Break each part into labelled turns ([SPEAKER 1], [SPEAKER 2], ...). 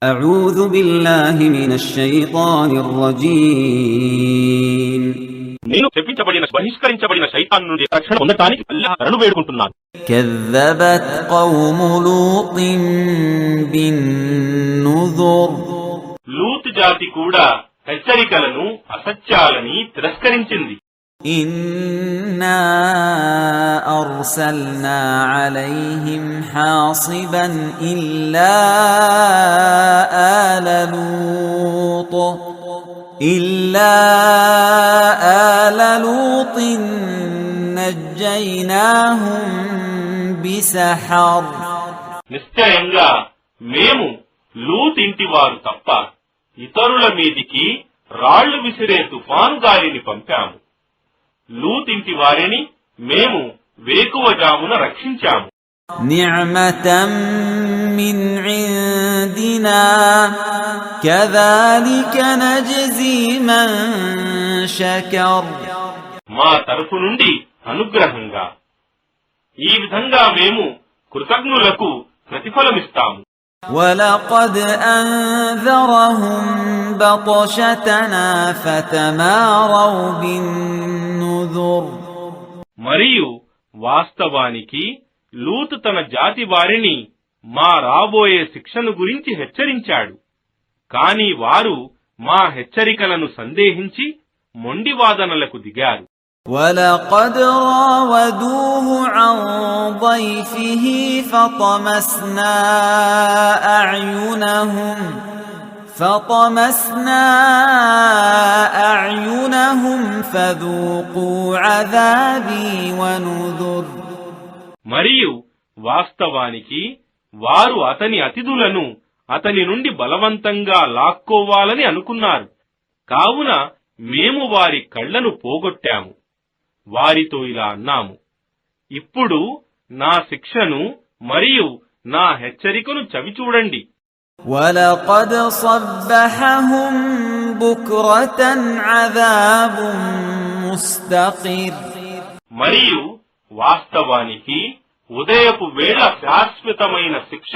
[SPEAKER 1] أعوذ بالله من الشيطان الرجيم
[SPEAKER 2] నేను చెప్పించబడిన బహిష్కరించబడిన శైతాను నుండి రక్షణ పొందడానికి అల్లాహ్ శరణు వేడుకుంటున్నాను.
[SPEAKER 1] كذبت قوم لوط بالنذر
[SPEAKER 2] లూత్ జాతి కూడా హెచ్చరికలను అసత్యాలని తిరస్కరించింది.
[SPEAKER 1] إنا أرسلنا عليهم حاصبا إلا آل لوط نجيناهم بسحر
[SPEAKER 2] నిశ్చయంగా మేము లూత్ ఇంటి వారు తప్ప ఇతరుల మీదికి రాళ్లు విసిరే తుఫాను గాలిని పంపాము. లూత్ ఇంటి వారిని మేము వేకువజామున రక్షించాము.
[SPEAKER 1] نعمة من عندنا كذلك نجزي من شكر
[SPEAKER 2] మా తరఫు నుండి అనుగ్రహంగా ఈ విధంగా మేము కృతజ్ఞులకు ప్రతిఫలమిస్తాము.
[SPEAKER 1] ولقد أنذرهم بطشتنا فتماروا بالنذر
[SPEAKER 2] మరియు వాస్తవానికి లూత్ తన జాతి వారిని మా రాబోయే శిక్షను గురించి హెచ్చరించాడు. కాని వారు మా హెచ్చరికలను సందేహించి మొండివాదనలకు దిగారు.
[SPEAKER 1] ولقد راودوه عن ضيفه فطمسنا أعينهم فذوقوا عذابي ونذر
[SPEAKER 2] మరియు వాస్తవానికి వారు అతని అతిథులను అతని నుండి బలవంతంగా లాక్కోవాలని అనుకున్నారు. కావున మేము వారి కళ్లను పోగొట్టాము. వారితో ఇలా అన్నాము, ఇప్పుడు నా శిక్షను మరియు నా హెచ్చరికను చవిచూడండి.
[SPEAKER 1] وَلَقَدْ صَبَّحَهُم بُكْرَةً عَذَابٌ مُسْتَقِرٌ
[SPEAKER 2] మరియు వాస్తవానికి ఉదయపు వేళ శాశ్వతమైన శిక్ష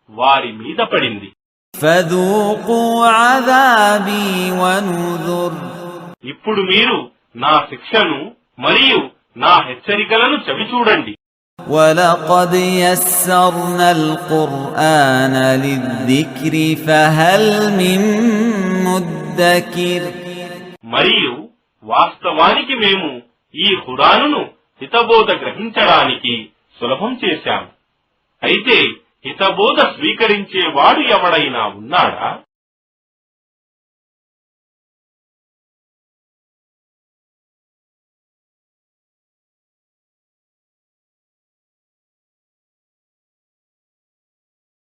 [SPEAKER 2] వారి మీద పడింది.
[SPEAKER 1] فَذُوقُوا عَذَابِي وَنُذُرِ
[SPEAKER 2] ఇప్పుడు మీరు నా శిక్షను మరియు నా హెచ్చరికలను చవిచూడండి.
[SPEAKER 1] وَلَقَدْ يَسَّرْنَا الْقُرْآنَ لِلذِّكْرِ فَهَلْ مِن مُّدَّكِرٍ
[SPEAKER 2] మరియు వాస్తవానికి మేము ఈ ఖురానును హితబోధ గ్రహించడానికి సులభం చేశాము. అయితే హితబోధ స్వీకరించేవాడు ఎవడైనా ఉన్నాడా?